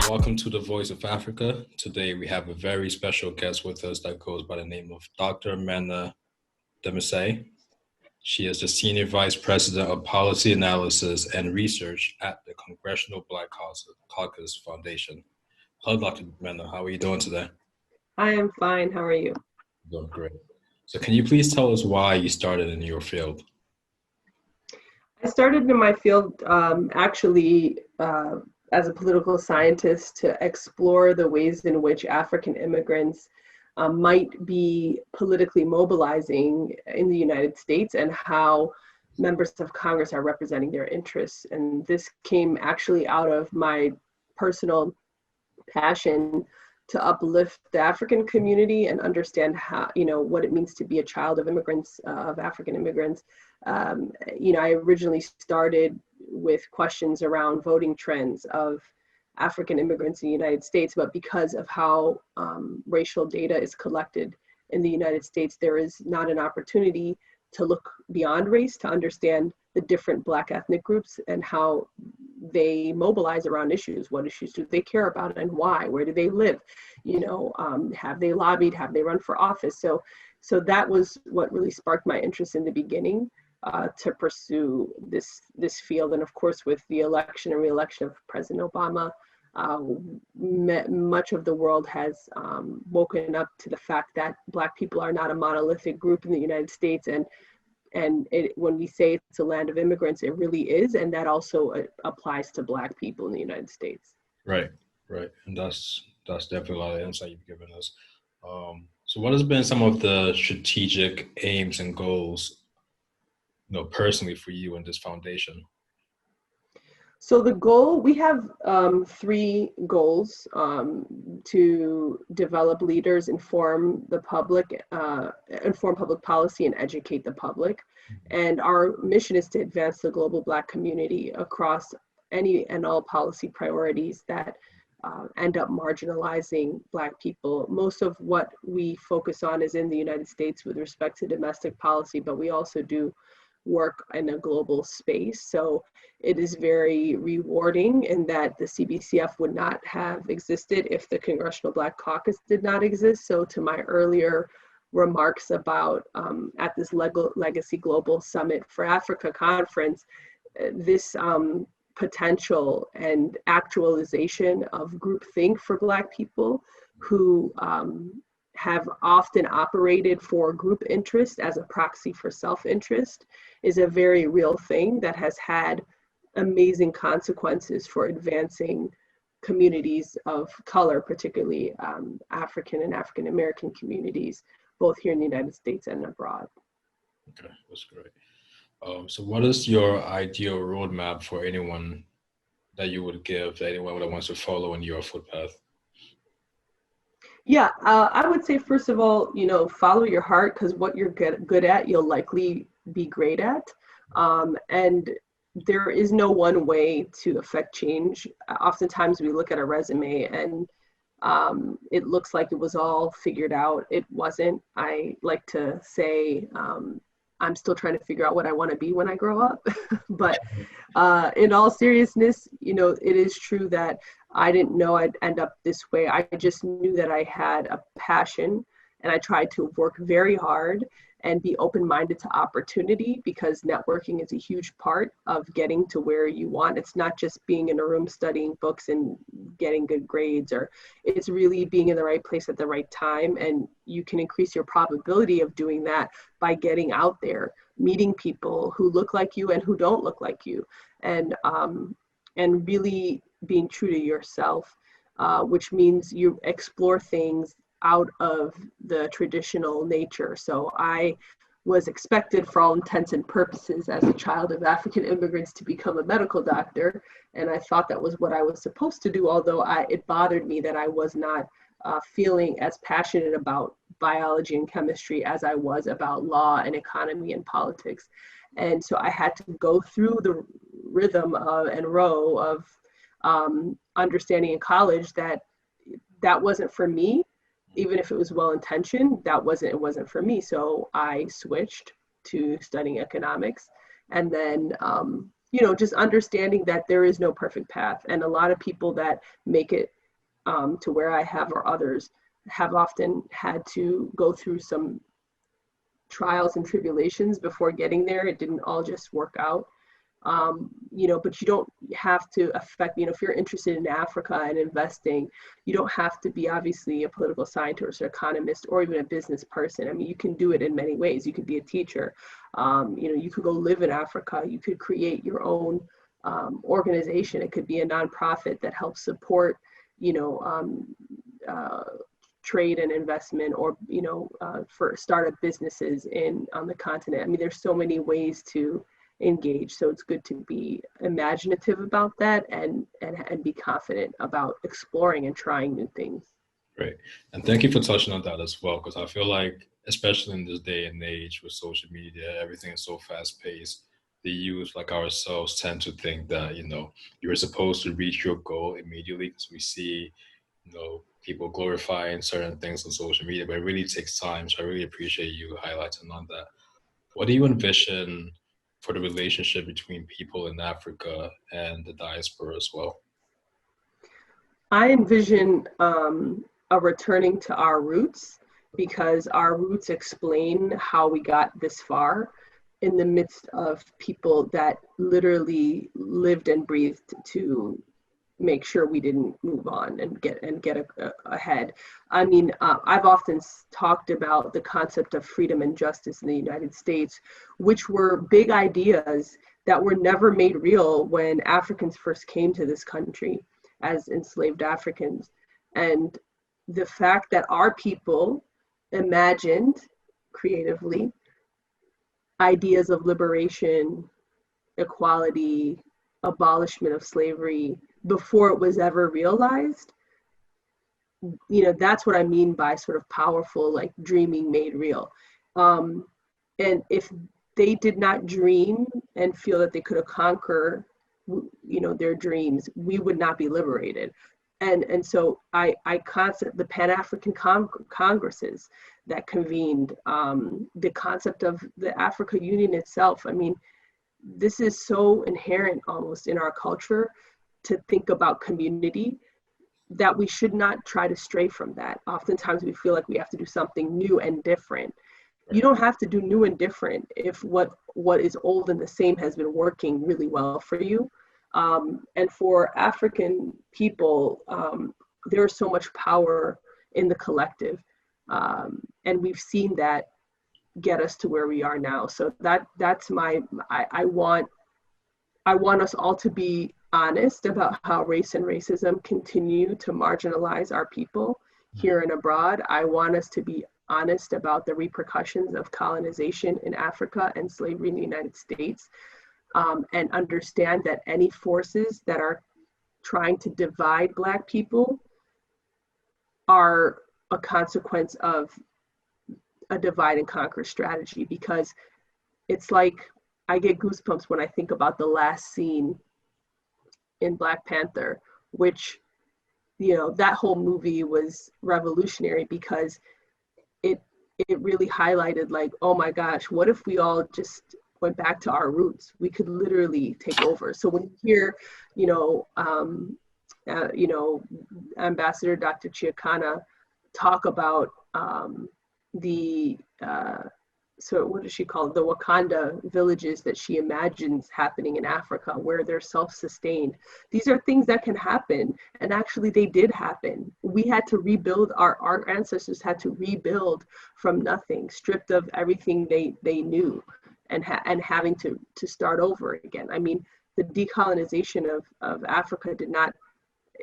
Welcome to the Voice of Africa. Today we have a very special guest with us that goes by the name of Dr. Menna Demessie. She is the Senior Vice President of Policy Analysis and Research at the Congressional Black Caucus Foundation. Hello, Dr. Menna. How are you doing today? I am fine. How are you? Doing great. So can you please tell us why you started in your field? I started in my field as a political scientist to explore the ways in which African immigrants might be politically mobilizing in the United States and how members of Congress are representing their interests. And this came actually out of my personal passion to uplift the African community and understand how, what it means to be a child of immigrants, of African immigrants. I originally started with questions around voting trends of African immigrants in the United States, but because of how racial data is collected in the United States, there is not an opportunity to look beyond race to understand the different Black ethnic groups and how they mobilize around issues. What issues do they care about and why? Where do they live? Have they lobbied? Have they run for office? So that was what really sparked my interest in the beginning to pursue this field. And of course, with the election and re-election of President Obama, much of the world has woken up to the fact that Black people are not a monolithic group in the United States. And when we say it's a land of immigrants, it really is. And that also applies to Black people in the United States. Right. And that's definitely a lot of insight you've given us. So what has been some of the strategic aims and goals, personally for you and this foundation? So the goal, we have 3 goals: to develop leaders, inform the public, inform public policy, and educate the public. And our mission is to advance the global Black community across any and all policy priorities that end up marginalizing Black people. Most of what we focus on is in the United States with respect to domestic policy, but we also do work in a global space. So it is very rewarding in that the CBCF would not have existed if the Congressional Black Caucus did not exist. So to my earlier remarks about at this Legacy Global Summit for Africa conference, this potential and actualization of groupthink for Black people who have often operated for group interest as a proxy for self-interest is a very real thing that has had amazing consequences for advancing communities of color, particularly African and African American communities, both here in the United States and abroad. Okay, that's great. So what is your ideal roadmap for anyone that you would give to anyone that wants to follow in your footpath? Yeah, I would say, first of all, follow your heart, because what you're good at, you'll likely be great at. And there is no one way to affect change. Oftentimes we look at a resume and it looks like it was all figured out. It wasn't. I like to say, I'm still trying to figure out what I want to be when I grow up. But in all seriousness, it is true that I didn't know I'd end up this way. I just knew that I had a passion, and I tried to work very hard and be open-minded to opportunity, because networking is a huge part of getting to where you want. It's not just being in a room studying books and getting good grades, or it's really being in the right place at the right time. And you can increase your probability of doing that by getting out there, meeting people who look like you and who don't look like you, and really being true to yourself, which means you explore things out of the traditional nature. So I was expected, for all intents and purposes, as a child of African immigrants, to become a medical doctor. And I thought that was what I was supposed to do, although it bothered me that I was not feeling as passionate about biology and chemistry as I was about law and economy and politics. And so I had to go through the rhythm and row of understanding in college that wasn't for me. Even if it was well-intentioned, it wasn't for me. So I switched to studying economics. And then, you know, just understanding that there is no perfect path. And a lot of people that make it to where I have or others have often had to go through some trials and tribulations before getting there. It didn't all just work out. You know, but you don't have to affect, you know, if you're interested in Africa and investing, you don't have to be obviously a political scientist or economist or even a business person. I mean, you can do it in many ways. You could be a teacher. You know, you could go live in Africa. You could create your own organization. It could be a nonprofit that helps support, you know, trade and investment, or, you know, for startup businesses on the continent. I mean, there's so many ways to engage. So it's good to be imaginative about that and be confident about exploring and trying new things. Great. And thank you for touching on that as well, because I feel like, especially in this day and age with social media, everything is so fast paced. The youth, like ourselves, tend to think that, you know, you're supposed to reach your goal immediately, because we see, you know, people glorifying certain things on social media, but it really takes time. So I really appreciate you highlighting on that. What do you envision for the relationship between people in Africa and the diaspora as well? I envision a returning to our roots, because our roots explain how we got this far in the midst of people that literally lived and breathed to make sure we didn't move on and get ahead. I mean, I've often talked about the concept of freedom and justice in the United States, which were big ideas that were never made real when Africans first came to this country as enslaved Africans. And the fact that our people imagined creatively ideas of liberation, equality, abolishment of slavery before it was ever realized, you know, that's what I mean by sort of powerful, like dreaming made real. And if they did not dream and feel that they could conquer, you know, their dreams, we would not be liberated. And so I concept the Pan-African Congresses that convened, the concept of the Africa Union itself. I mean, this is so inherent almost in our culture to think about community that we should not try to stray from that. Oftentimes we feel like we have to do something new and different. You don't have to do new and different if what is old and the same has been working really well for you. And for African people, there's so much power in the collective. And we've seen that get us to where we are now. So that's I want us all to be honest about how race and racism continue to marginalize our people here and abroad. I want us to be honest about the repercussions of colonization in Africa and slavery in the United States, and understand that any forces that are trying to divide Black people are a consequence of a divide and conquer strategy. Because it's like, I get goosebumps when I think about the last scene in Black Panther, which, you know, that whole movie was revolutionary because it really highlighted, like, oh my gosh, what if we all just went back to our roots? We could literally take over. So when you hear, you know, Ambassador Dr. Chiakana talk about so what does she call it? The Wakanda villages that she imagines happening in Africa, where they're self-sustained. These are things that can happen. And actually they did happen. We had to rebuild, our ancestors had to rebuild from nothing, stripped of everything they knew, and having to start over again. I mean, the decolonization of Africa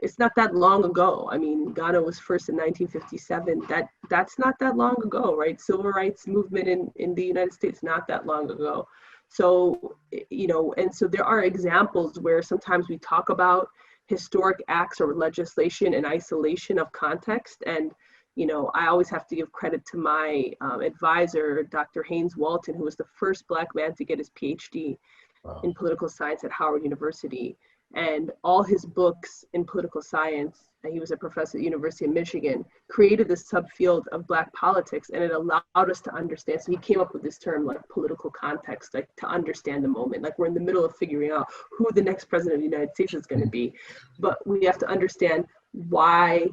it's not that long ago. I mean, Ghana was first in 1957. That's not that long ago, right? Civil rights movement in the United States, not that long ago. So, you know, and so there are examples where sometimes we talk about historic acts or legislation in isolation of context. And, you know, I always have to give credit to my advisor, Dr. Haynes Walton, who was the first Black man to get his PhD in political science at Howard University. And all his books in political science and he was a professor at the University of Michigan, created this subfield of Black politics, and it allowed us to understand. So he came up with this term like political context, like to understand the moment. Like we're in the middle of figuring out who the next president of the United States is going to be, but we have to understand why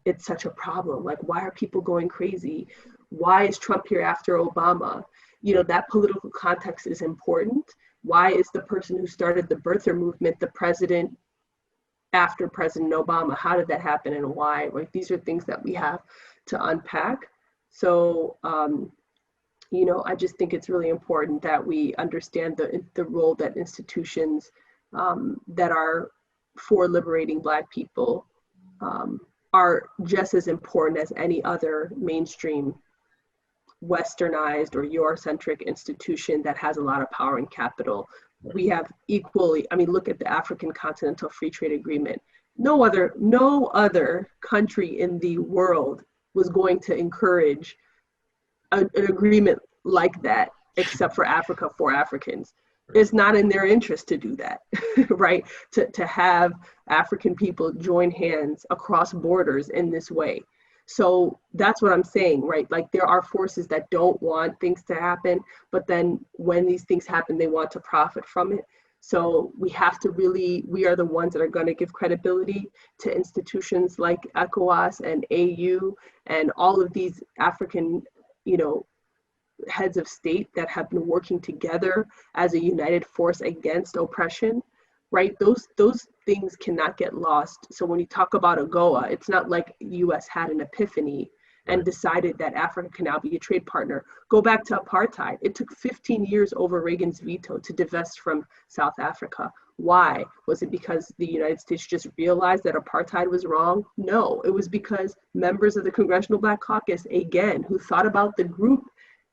it's such a problem. Like, why are people going crazy? Why is Trump here after Obama? That political context is important. Why is the person who started the birther movement the president after President Obama? How did that happen and why? Like, these are things that we have to unpack. So, I just think it's really important that we understand the role that institutions that are for liberating Black people are just as important as any other mainstream westernized or Eurocentric institution that has a lot of power and capital. We have equally, look at the African Continental Free Trade Agreement. No other country in the world was going to encourage an agreement like that, except for Africa for Africans. It's not in their interest to do that, right? To have African people join hands across borders in this way. So that's what I'm saying, right? Like, there are forces that don't want things to happen, but then when these things happen, they want to profit from it. So we have to we are the ones that are going to give credibility to institutions like ECOWAS and AU and all of these African, heads of state that have been working together as a united force against oppression, right? Those things cannot get lost. So when you talk about AGOA, it's not like the US had an epiphany and decided that Africa can now be a trade partner. Go back to apartheid. It took 15 years over Reagan's veto to divest from South Africa. Why? Was it because the United States just realized that apartheid was wrong? No, it was because members of the Congressional Black Caucus, again, who thought about the group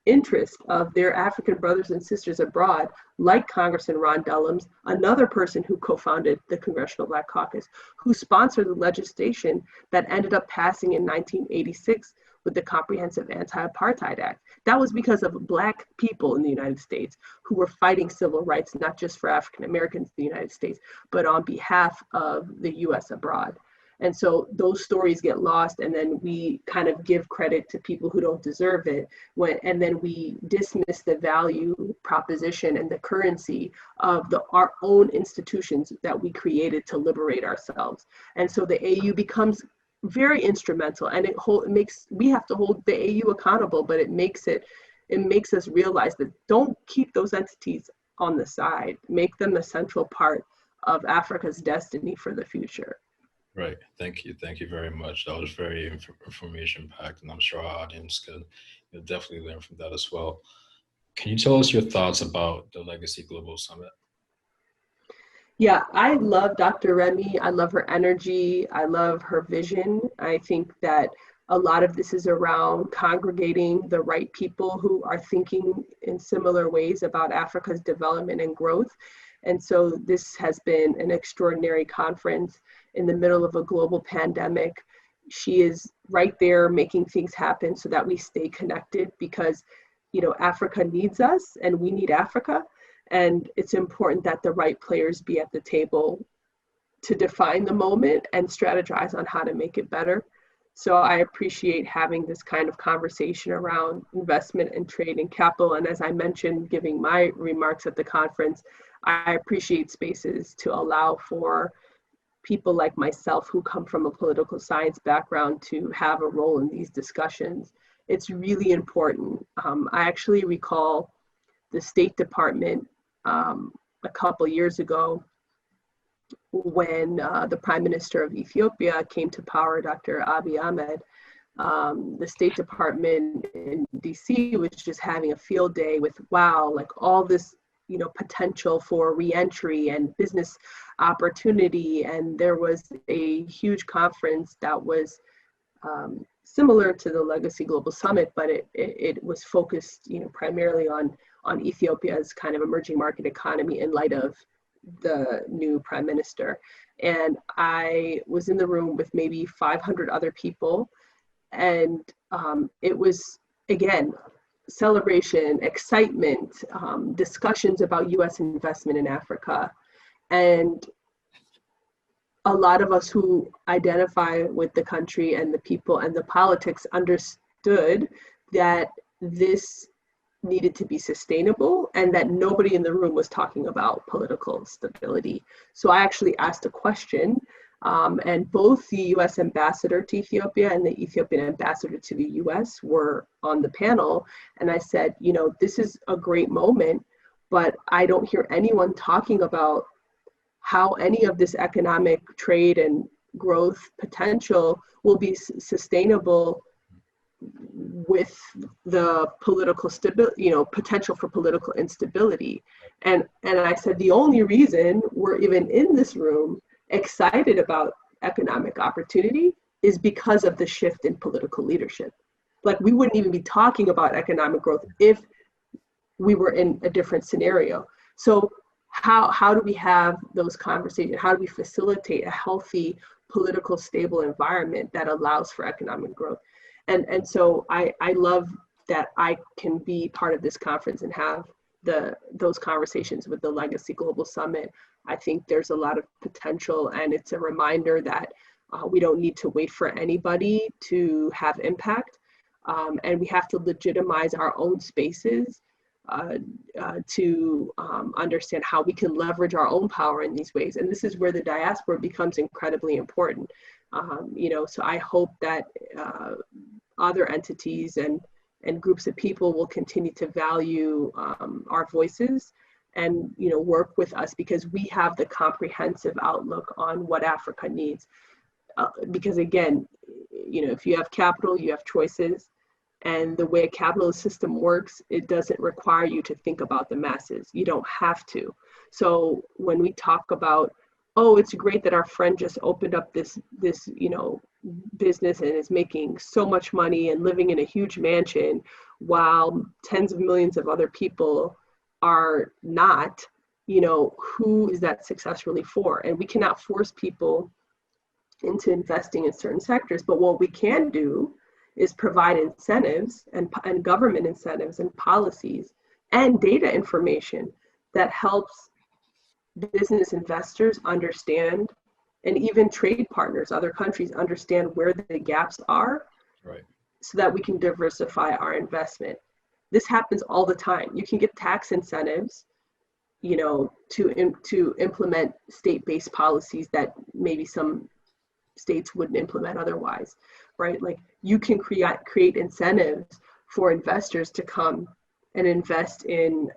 interest of their African brothers and sisters abroad, like Congressman Ron Dellums, another person who co-founded the Congressional Black Caucus, who sponsored the legislation that ended up passing in 1986 with the Comprehensive Anti-Apartheid Act. That was because of Black people in the United States who were fighting civil rights, not just for African Americans in the United States, but on behalf of the US abroad. And so those stories get lost, and then we kind of give credit to people who don't deserve it, and then we dismiss the value proposition and the currency of our own institutions that we created to liberate ourselves. And so the AU becomes very instrumental, and we have to hold the AU accountable, but it makes us realize that don't keep those entities on the side, make them a central part of Africa's destiny for the future. Right. Thank you. Thank you very much. That was very information packed, and I'm sure our audience could definitely learn from that as well. Can you tell us your thoughts about the Legacy Global Summit? Yeah, I love Dr. Remy. I love her energy. I love her vision. I think that a lot of this is around congregating the right people who are thinking in similar ways about Africa's development and growth. And so this has been an extraordinary conference in the middle of a global pandemic. She is right there making things happen so that we stay connected, because, Africa needs us and we need Africa. And it's important that the right players be at the table to define the moment and strategize on how to make it better. So I appreciate having this kind of conversation around investment and trade and capital. And as I mentioned, giving my remarks at the conference, I appreciate spaces to allow for people like myself who come from a political science background to have a role in these discussions. It's really important. I actually recall the State Department a couple years ago when the Prime Minister of Ethiopia came to power, Dr. Abiy Ahmed. The State Department in DC was just having a field day with, wow, like all this potential for reentry and business opportunity. And there was a huge conference that was similar to the Legacy Global Summit, but it was focused primarily on Ethiopia's kind of emerging market economy in light of the new prime minister. And I was in the room with maybe 500 other people. And it was, again, celebration, excitement, discussions about US investment in Africa. And a lot of us who identify with the country and the people and the politics understood that this needed to be sustainable and that nobody in the room was talking about political stability. So I actually asked a question, and both the US ambassador to Ethiopia and the Ethiopian ambassador to the US were on the panel. And I said, you know, this is a great moment, but I don't hear anyone talking about how any of this economic trade and growth potential will be sustainable with the political stability, you know, potential for political instability. And I said, the only reason we're even in this room excited about economic opportunity is because of the shift in political leadership. Like, we wouldn't even be talking about economic growth if we were in a different scenario. So how do we have those conversations? How do we facilitate a healthy, political, stable environment that allows for economic growth? And so I love that I can be part of this conference and have those conversations with the Legacy Global Summit. I think there's a lot of potential, and it's a reminder that we don't need to wait for anybody to have impact, and we have to legitimize our own spaces to understand how we can leverage our own power in these ways. And this is where the diaspora becomes incredibly important. You know, so I hope that other entities and groups of people will continue to value our voices and, you know, work with us, because we have the comprehensive outlook on what Africa needs. Because again, you know, if you have capital, you have choices. And the way a capitalist system works, it doesn't require you to think about the masses. You don't have to. So when we talk about, oh, it's great that our friend just opened up this you know, business and is making so much money and living in a huge mansion while tens of millions of other people are not, you know, who is that success really for? And we cannot force people into investing in certain sectors, but what we can do is provide incentives and government incentives and policies and data information that helps business investors understand, and even trade partners, other countries, understand where the gaps are, right, so that we can diversify our investment. This happens all the time. You can get tax incentives, you know, to implement state-based policies that maybe some states wouldn't implement otherwise, right? Like, you can create incentives for investors to come and invest in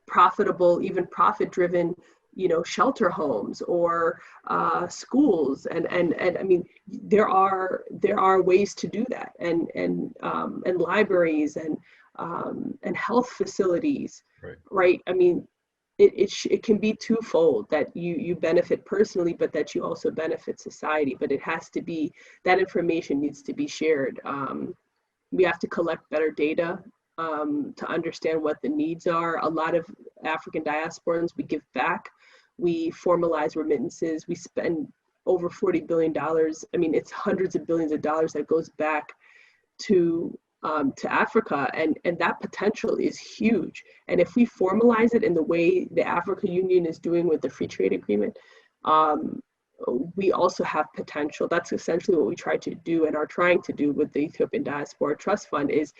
profitable, even profit-driven, you know, shelter homes or schools, and I mean, there are ways to do that, and libraries and health facilities, right? I mean, it can be twofold, that you benefit personally, but that you also benefit society. But it has to be, that information needs to be shared. We have to collect better data to understand what the needs are. A lot of African diasporans, we give back, we formalize remittances, we spend over $40 billion. I mean, it's hundreds of billions of dollars that goes back to Africa, and that potential is huge. And if we formalize it in the way the Africa Union is doing with the free trade agreement, we also have potential. That's essentially what we try to do and are trying to do with the Ethiopian Diaspora Trust Fund, is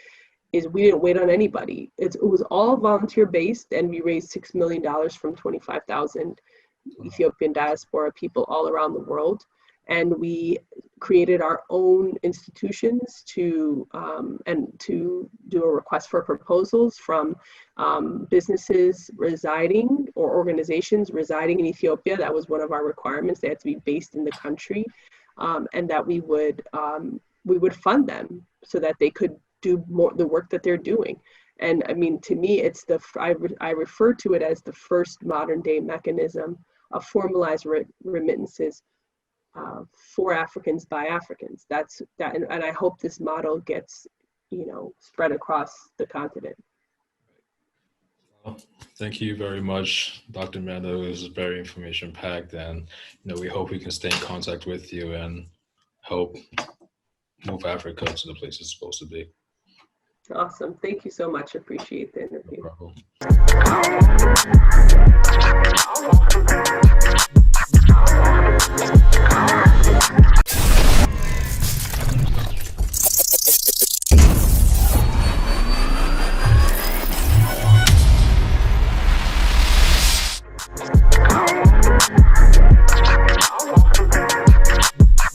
we didn't wait on anybody. It was all volunteer based, and we raised $6 million from 25,000 Ethiopian diaspora people all around the world. And we created our own institutions to do a request for proposals from businesses residing or organizations residing in Ethiopia. That was one of our requirements. They had to be based in the country, and that we would fund them so that they could do more the work that they're doing. And I mean, to me, it's I refer to it as the first modern day mechanism of formalized remittances for Africans by Africans. That's that, and I hope this model gets, you know, spread across the continent. Well, thank you very much, Dr. Menna. It was very information packed, and you know, we hope we can stay in contact with you and help move Africa to the place it's supposed to be. Awesome. Thank you so much. Appreciate the interview. No problem.